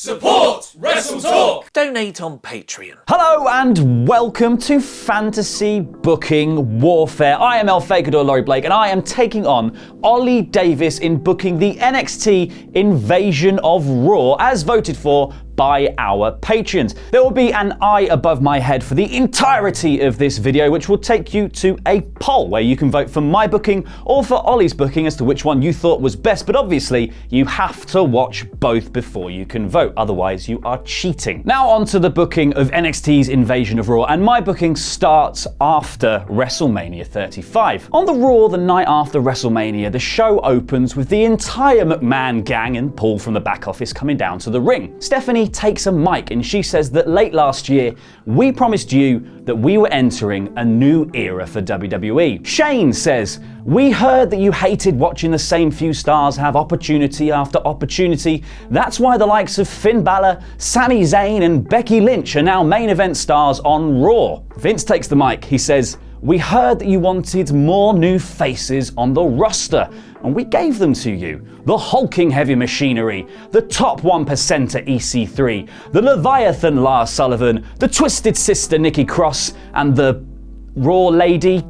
Support WrestleTalk! Donate on Patreon. Hello and welcome to Fantasy Booking Warfare. I am Fakidor, Laurie Blake, and I am taking on Ollie Davis in booking the NXT Invasion of Raw, as voted for by our patrons. There will be an eye above my head for the entirety of this video, which will take you to a poll where you can vote for my booking or for Ollie's booking as to which one you thought was best. But obviously, you have to watch both before you can vote, otherwise you are cheating. Now on to the booking of NXT's Invasion of Raw, and my booking starts after WrestleMania 35. On the Raw the night after WrestleMania, the show opens with the entire McMahon gang and Paul from the back office coming down to the ring. Stephanie takes a mic and she says that late last year, we promised you that we were entering a new era for WWE. Shane says, we heard that you hated watching the same few stars have opportunity after opportunity. That's why the likes of Finn Balor, Sami Zayn and Becky Lynch are now main event stars on Raw. Vince takes the mic. He says, we heard that you wanted more new faces on the roster, and we gave them to you. The hulking heavy machinery, the top 1%er EC3, the Leviathan Lars Sullivan, the Twisted Sister Nikki Cross, and the Raw Lady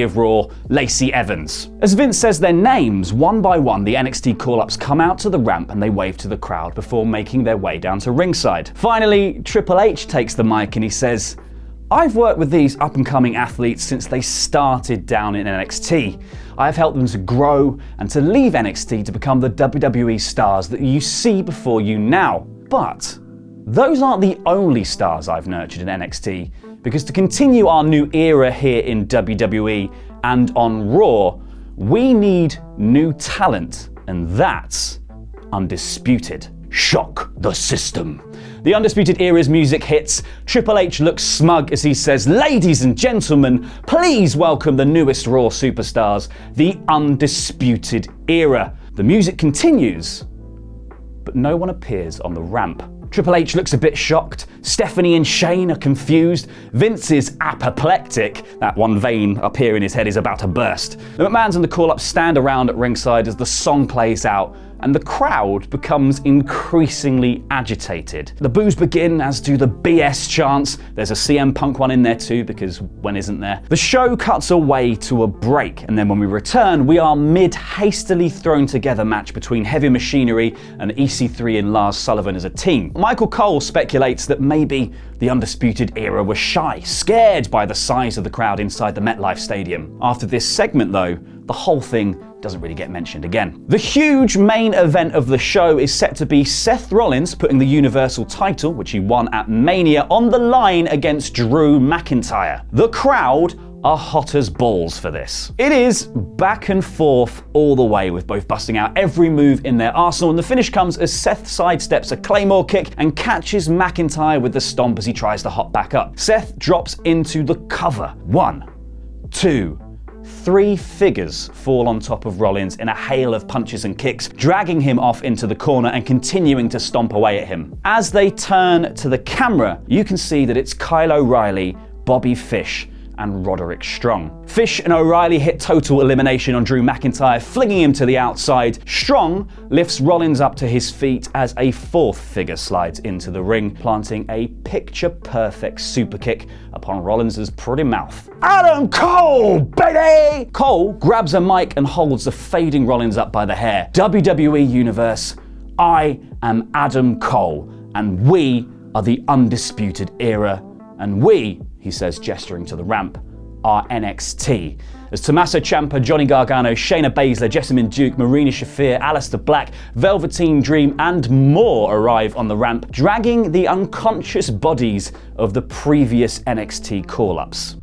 of Raw, Lacey Evans. As Vince says their names, one by one, the NXT call-ups come out to the ramp and they wave to the crowd before making their way down to ringside. Finally, Triple H takes the mic and he says, I've worked with these up-and-coming athletes since they started down in NXT. I've helped them to grow and to leave NXT to become the WWE stars that you see before you now. But those aren't the only stars I've nurtured in NXT, because to continue our new era here in WWE and on Raw, we need new talent, and that's Undisputed. Shock the system. The Undisputed Era's music hits. Triple H looks smug as he says, ladies and gentlemen, please welcome the newest Raw superstars, the Undisputed Era. The music continues, but no one appears on the ramp. Triple H looks a bit shocked. Stephanie and Shane are confused. Vince is apoplectic. That one vein up here in his head is about to burst. The McMahons and the call-ups stand around at ringside as the song plays out, and the crowd becomes increasingly agitated. The boos begin, as do the BS chants. There's a CM Punk one in there too, because when isn't there? The show cuts away to a break, and then when we return, we are mid-hastily thrown together match between Heavy Machinery and EC3 and Lars Sullivan as a team. Michael Cole speculates that maybe the Undisputed Era was shy, scared by the size of the crowd inside the MetLife Stadium. After this segment though, the whole thing doesn't really get mentioned again. The huge main event of the show is set to be Seth Rollins putting the Universal title, which he won at Mania, on the line against Drew McIntyre. The crowd are hot as balls for this. It is back and forth all the way, with both busting out every move in their arsenal, and the finish comes as Seth sidesteps a Claymore kick and catches McIntyre with the stomp as he tries to hop back up. Seth drops into the cover. 1, 2, 3 figures fall on top of Rollins in a hail of punches and kicks, dragging him off into the corner and continuing to stomp away at him. As they turn to the camera, you can see that it's Kyle O'Reilly, Bobby Fish, and Roderick Strong. Fish and O'Reilly hit total elimination on Drew McIntyre, flinging him to the outside. Strong lifts Rollins up to his feet as a 4th figure slides into the ring, planting a picture-perfect super kick upon Rollins' pretty mouth. Adam Cole, baby! Cole grabs a mic and holds the fading Rollins up by the hair. WWE Universe, I am Adam Cole, and we are the Undisputed Era, and we, he says, gesturing to the ramp, are NXT. As Tommaso Ciampa, Johnny Gargano, Shayna Baszler, Jessamine Duke, Marina Shafir, Aleister Black, Velveteen Dream, and more arrive on the ramp, dragging the unconscious bodies of the previous NXT call-ups.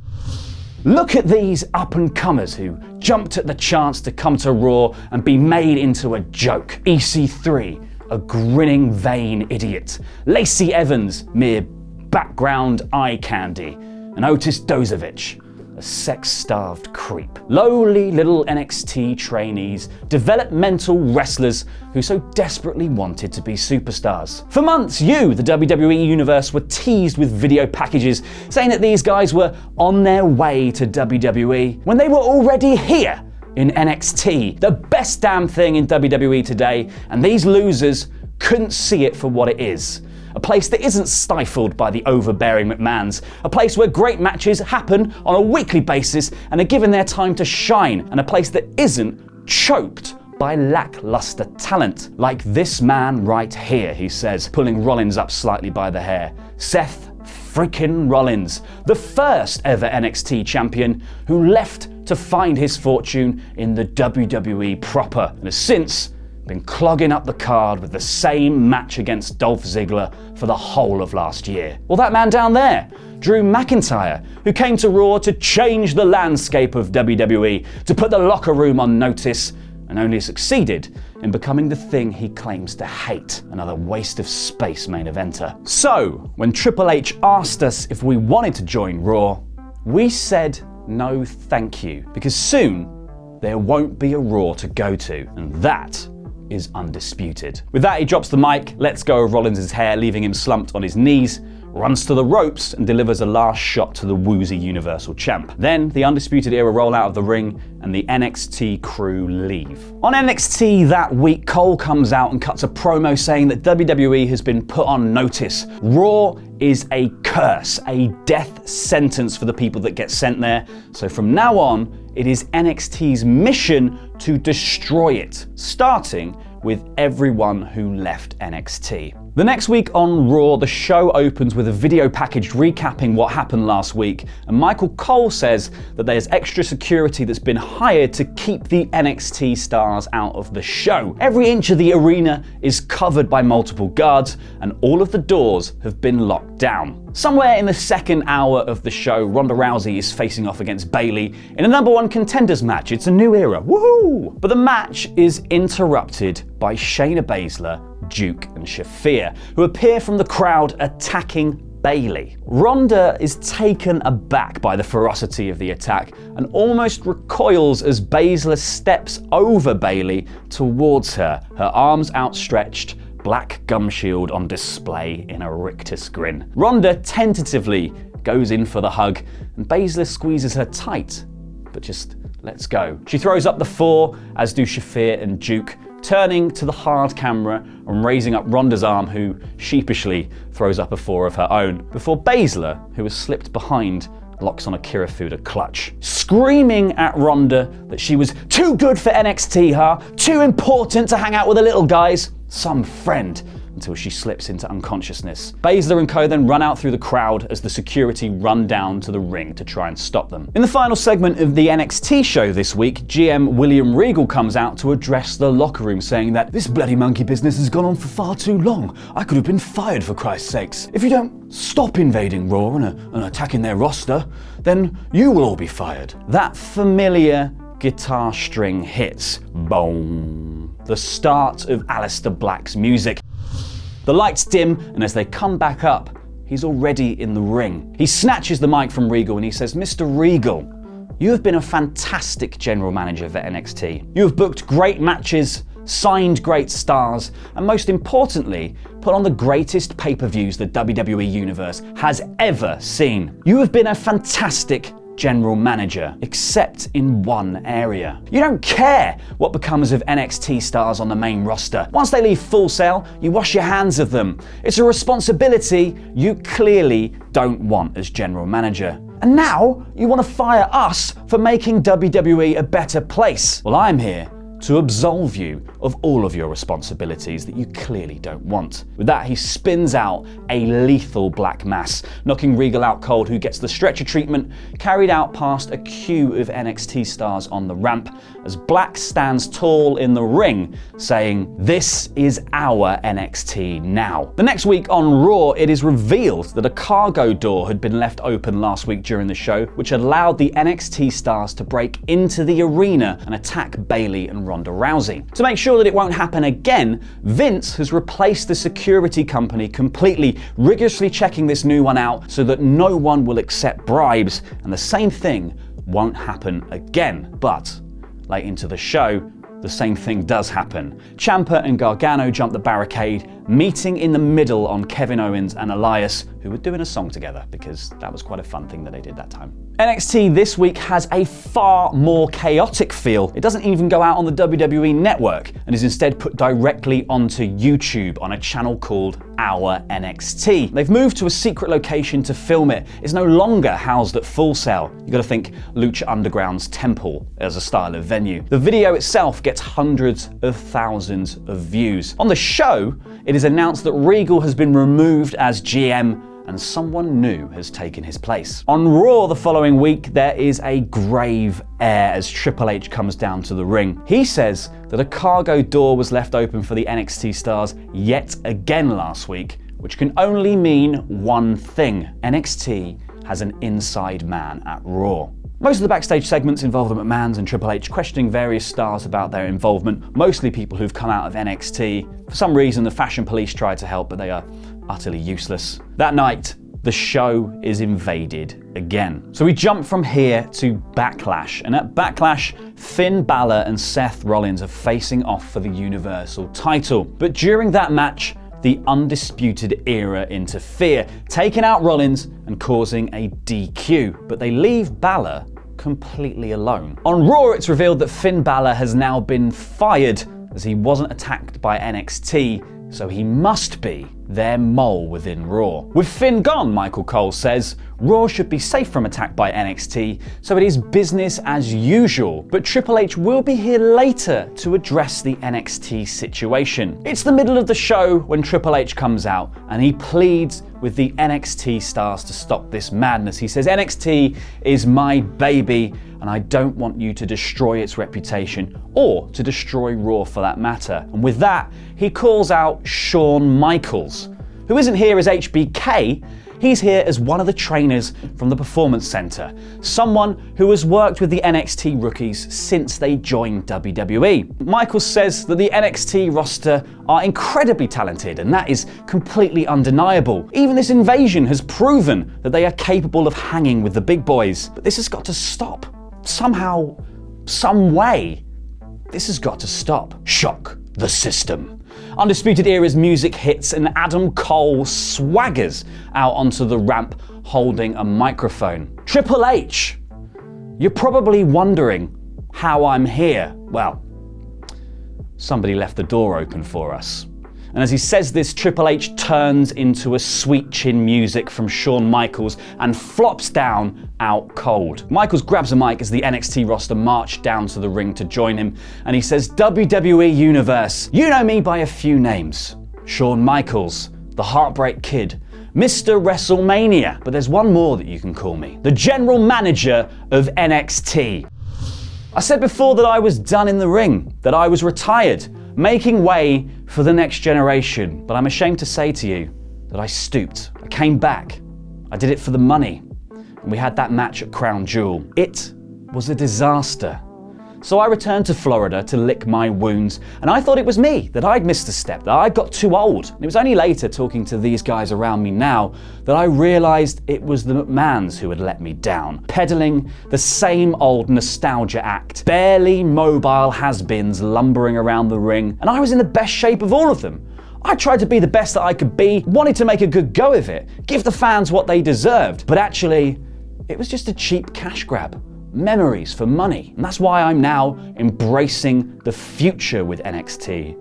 Look at these up-and-comers who jumped at the chance to come to Raw and be made into a joke. EC3, a grinning, vain idiot. Lacey Evans, mere background eye candy, and Otis Dozovich, a sex-starved creep. Lowly little NXT trainees, developmental wrestlers who so desperately wanted to be superstars. For months, you, the WWE Universe, were teased with video packages saying that these guys were on their way to WWE when they were already here in NXT, the best damn thing in WWE today, and these losers couldn't see it for what it is. A place that isn't stifled by the overbearing McMahons. A place where great matches happen on a weekly basis and are given their time to shine. And a place that isn't choked by lackluster talent. Like this man right here, he says, pulling Rollins up slightly by the hair. Seth freaking Rollins, the first ever NXT champion who left to find his fortune in the WWE proper, and has since been clogging up the card with the same match against Dolph Ziggler for the whole of last year. Well, that man down there, Drew McIntyre, who came to Raw to change the landscape of WWE, to put the locker room on notice, and only succeeded in becoming the thing he claims to hate, another waste of space main eventer. So, when Triple H asked us if we wanted to join Raw, we said no thank you, because soon there won't be a Raw to go to, and that is Undisputed. With that, he drops the mic, lets go of Rollins' hair, leaving him slumped on his knees, runs to the ropes and delivers a last shot to the woozy Universal Champ. Then the Undisputed Era roll out of the ring and the NXT crew leave. On NXT that week, Cole comes out and cuts a promo saying that WWE has been put on notice. Raw is a curse, a death sentence for the people that get sent there. So from now on, it is NXT's mission to destroy it, starting with everyone who left NXT. The next week on Raw, the show opens with a video package recapping what happened last week, and Michael Cole says that there's extra security that's been hired to keep the NXT stars out of the show. Every inch of the arena is covered by multiple guards, and all of the doors have been locked down. Somewhere in the second hour of the show, Ronda Rousey is facing off against Bayley in a number one contenders match. It's a new era, woohoo! But the match is interrupted by Shayna Baszler, Duke, and Shafir, who appear from the crowd attacking Bayley. Ronda is taken aback by the ferocity of the attack and almost recoils as Baszler steps over Bayley towards her, her arms outstretched, black gum shield on display in a rictus grin. Ronda tentatively goes in for the hug, and Baszler squeezes her tight, but just lets go. She throws up the 4, as do Shafir and Duke, turning to the hard camera and raising up Ronda's arm, who sheepishly throws up a 4 of her own, before Baszler, who has slipped behind, locks on a Kirifuda clutch. Screaming at Ronda that she was too good for NXT, too important to hang out with the little guys, some friend, until she slips into unconsciousness. Baszler and co then run out through the crowd as the security run down to the ring to try and stop them. In the final segment of the NXT show this week, GM William Regal comes out to address the locker room, saying that this bloody monkey business has gone on for far too long. I could have been fired, for Christ's sakes. If you don't stop invading Raw and attacking their roster, then you will all be fired. That familiar guitar string hits. Boom. The start of Aleister Black's music. The lights dim, and as they come back up, he's already in the ring. He snatches the mic from Regal and he says, "Mr. Regal, you have been a fantastic general manager for NXT. You have booked great matches, signed great stars, and most importantly, put on the greatest pay-per-views the WWE Universe has ever seen. You have been a fantastic general manager, except in one area. You don't care what becomes of NXT stars on the main roster. Once they leave Full Sail, you wash your hands of them. It's a responsibility you clearly don't want as general manager. And now you want to fire us for making WWE a better place. Well, I'm here to absolve you of all of your responsibilities that you clearly don't want." With that, he spins out a lethal black mass, knocking Regal out cold, who gets the stretcher treatment carried out past a queue of NXT stars on the ramp, as Black stands tall in the ring, saying, "This is our NXT now." The next week on Raw, it is revealed that a cargo door had been left open last week during the show, which allowed the NXT stars to break into the arena and attack Bayley and Ronda Rousey. To make sure that it won't happen again, Vince has replaced the security company completely, rigorously checking this new one out so that no one will accept bribes, and the same thing won't happen again. But late into the show, the same thing does happen. Ciampa and Gargano jump the barricade, meeting in the middle on Kevin Owens and Elias, who were doing a song together, because that was quite a fun thing that they did that time. NXT this week has a far more chaotic feel. It doesn't even go out on the WWE Network and is instead put directly onto YouTube on a channel called Our NXT. They've moved to a secret location to film it. It's no longer housed at Full Sail. You gotta think Lucha Underground's Temple as a style of venue. The video itself gets hundreds of thousands of views. On the show, it is announced that Regal has been removed as GM and someone new has taken his place. On Raw the following week, there is a grave air as Triple H comes down to the ring. He says that a cargo door was left open for the NXT stars yet again last week, which can only mean one thing: NXT has an inside man at Raw. Most of the backstage segments involve the McMahons and Triple H questioning various stars about their involvement, mostly people who've come out of NXT. For some reason, the Fashion Police tried to help, but they are utterly useless. That night, the show is invaded again. So we jump from here to Backlash, and at Backlash, Finn Balor and Seth Rollins are facing off for the Universal title. But during that match, the Undisputed Era interfere, taking out Rollins and causing a DQ, but they leave Balor completely alone. On Raw, it's revealed that Finn Balor has now been fired as he wasn't attacked by NXT, so he must be their mole within Raw. With Finn gone, Michael Cole says, Raw should be safe from attack by NXT, so it is business as usual. But Triple H will be here later to address the NXT situation. It's the middle of the show when Triple H comes out and he pleads with the NXT stars to stop this madness. He says, NXT is my baby and I don't want you to destroy its reputation, or to destroy Raw for that matter. And with that, he calls out Shawn Michaels, who isn't here as HBK, he's here as one of the trainers from the Performance Center, someone who has worked with the NXT rookies since they joined WWE. Michaels says that the NXT roster are incredibly talented, and that is completely undeniable. Even this invasion has proven that they are capable of hanging with the big boys. But this has got to stop. Somehow, some way, this has got to stop. Shock the system. Undisputed Era's music hits and Adam Cole swaggers out onto the ramp holding a microphone. Triple H, you're probably wondering how I'm here. Well, somebody left the door open for us. And as he says this, Triple H turns into a sweet chin music from Shawn Michaels and flops down out cold. Michaels grabs a mic as the NXT roster march down to the ring to join him, and he says, WWE Universe, you know me by a few names. Shawn Michaels, the Heartbreak Kid, Mr. WrestleMania, but there's one more that you can call me, the General Manager of NXT. I said before that I was done in the ring, that I was retired, making way for the next generation, but I'm ashamed to say to you that I stooped. I came back. I did it for the money, and we had that match at Crown Jewel. It was a disaster. So I returned to Florida to lick my wounds, and I thought it was me, that I'd missed a step, that I got too old. And it was only later, talking to these guys around me now, that I realized it was the McMahons who had let me down, peddling the same old nostalgia act, barely mobile has-beens lumbering around the ring, and I was in the best shape of all of them. I tried to be the best that I could be, wanted to make a good go of it, give the fans what they deserved, but actually, it was just a cheap cash grab. Memories for money. And that's why I'm now embracing the future with NXT.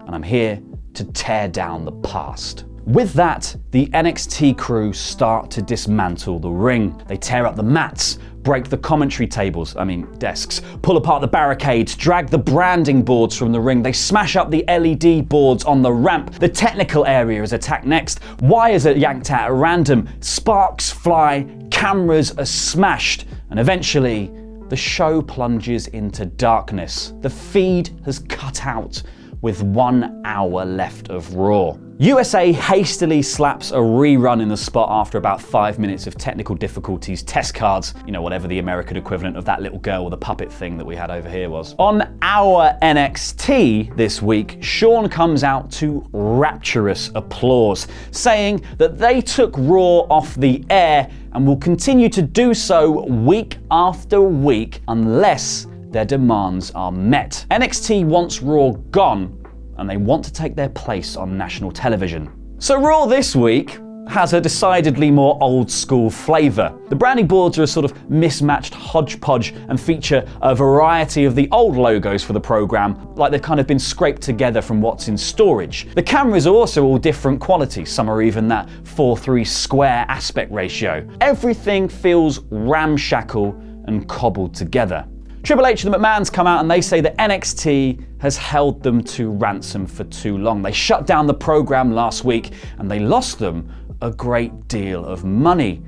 And I'm here to tear down the past. With that, the NXT crew start to dismantle the ring. They tear up the mats, break the commentary tables, desks, pull apart the barricades, drag the branding boards from the ring. They smash up the LED boards on the ramp. The technical area is attacked next. Wires are yanked out at random. Sparks fly. Cameras are smashed. And eventually, the show plunges into darkness. The feed has cut out with 1 hour left of Raw. USA hastily slaps a rerun in the spot after about 5 minutes of technical difficulties, test cards, whatever the American equivalent of that little girl with the puppet thing that we had over here was. On our NXT this week, Shawn comes out to rapturous applause, saying that they took Raw off the air and will continue to do so week after week unless their demands are met. NXT wants Raw gone, and they want to take their place on national television. So Raw this week has a decidedly more old-school flavour. The branding boards are a sort of mismatched hodgepodge and feature a variety of the old logos for the programme, like they've kind of been scraped together from what's in storage. The cameras are also all different quality, some are even that 4:3 square aspect ratio. Everything feels ramshackle and cobbled together. Triple H and the McMahons come out and they say that NXT has held them to ransom for too long. They shut down the programme last week and they lost them a great deal of money.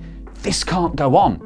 This can't go on.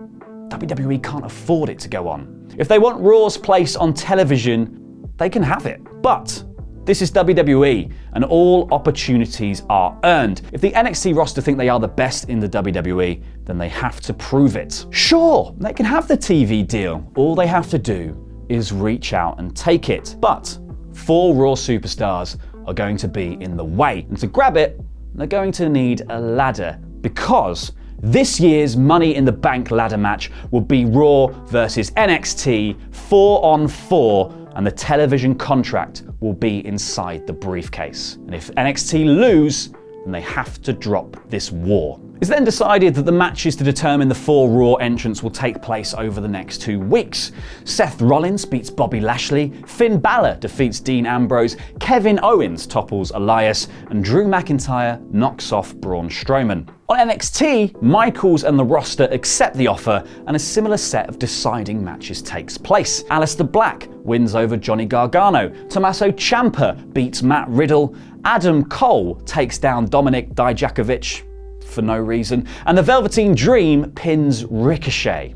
WWE can't afford it to go on. If they want Raw's place on television, they can have it. But this is WWE, and all opportunities are earned. If the NXT roster think they are the best in the WWE, then they have to prove it. Sure, they can have the TV deal. All they have to do is reach out and take it. But 4 Raw superstars are going to be in the way. And to grab it, they're going to need a ladder, because this year's Money in the Bank ladder match will be Raw versus NXT 4-on-4, and the television contract will be inside the briefcase. And if NXT lose, then they have to drop this war. It's then decided that the matches to determine the 4 Raw entrants will take place over the next 2 weeks. Seth Rollins beats Bobby Lashley, Finn Balor defeats Dean Ambrose, Kevin Owens topples Elias, and Drew McIntyre knocks off Braun Strowman. On NXT, Michaels and the roster accept the offer, and a similar set of deciding matches takes place. Aleister Black wins over Johnny Gargano, Tommaso Ciampa beats Matt Riddle, Adam Cole takes down Dominik Dijakovic for no reason, and the Velveteen Dream pins Ricochet.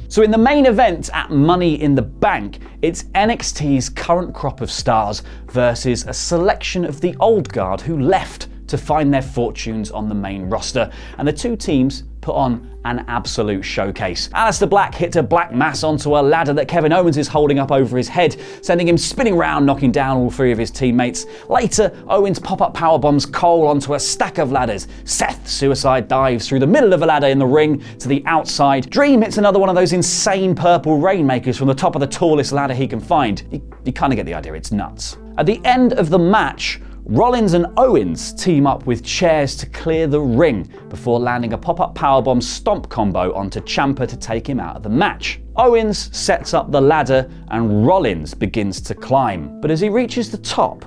So in the main event at Money in the Bank, it's NXT's current crop of stars versus a selection of the old guard who left to find their fortunes on the main roster, and the two teams put on an absolute showcase. Aleister Black hits a black mass onto a ladder that Kevin Owens is holding up over his head, sending him spinning round, knocking down all 3 of his teammates. Later, Owens pop-up powerbombs Cole onto a stack of ladders. Seth suicide dives through the middle of a ladder in the ring to the outside. Dream hits another one of those insane purple rainmakers from the top of the tallest ladder he can find. You kind of get the idea, it's nuts. At the end of the match, Rollins and Owens team up with chairs to clear the ring before landing a pop-up powerbomb stomp combo onto Ciampa to take him out of the match. Owens sets up the ladder and Rollins begins to climb, but as he reaches the top,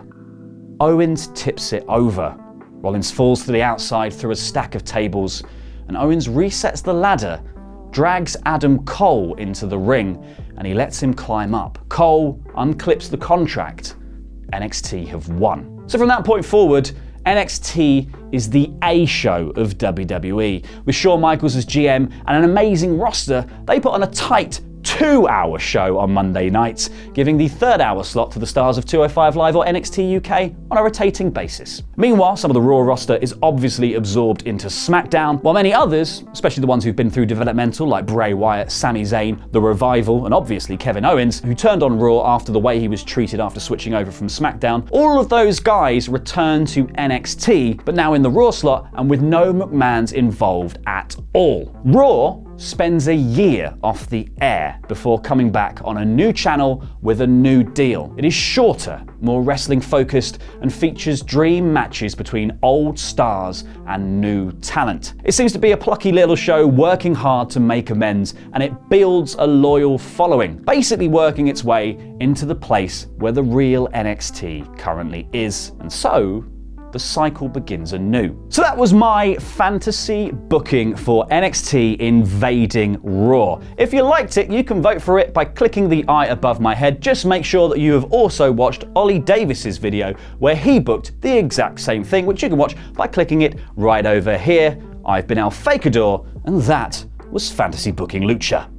Owens tips it over. Rollins falls to the outside through a stack of tables, and Owens resets the ladder, drags Adam Cole into the ring, and he lets him climb up. Cole unclips the contract. NXT have won. So from that point forward, NXT is the A show of WWE. With Shawn Michaels as GM and an amazing roster, they put on a tight 2-hour show on Monday nights, giving the 3rd hour slot to the stars of 205 Live or NXT UK on a rotating basis. Meanwhile, some of the Raw roster is obviously absorbed into SmackDown, while many others, especially the ones who've been through developmental like Bray Wyatt, Sami Zayn, The Revival, and obviously Kevin Owens, who turned on Raw after the way he was treated after switching over from SmackDown, all of those guys return to NXT, but now in the Raw slot and with no McMahons involved at all. Raw spends a year off the air before coming back on a new channel with a new deal. It is shorter, more wrestling focused, and features dream matches between old stars and new talent. It seems to be a plucky little show working hard to make amends, and it builds a loyal following, basically working its way into the place where the real NXT currently is. And so the cycle begins anew. So that was my fantasy booking for NXT invading Raw. If you liked it, you can vote for it by clicking the eye above my head. Just make sure that you have also watched Ollie Davis's video where he booked the exact same thing, which you can watch by clicking it right over here. I've been Fakidor, and that was Fantasy Booking Lucha.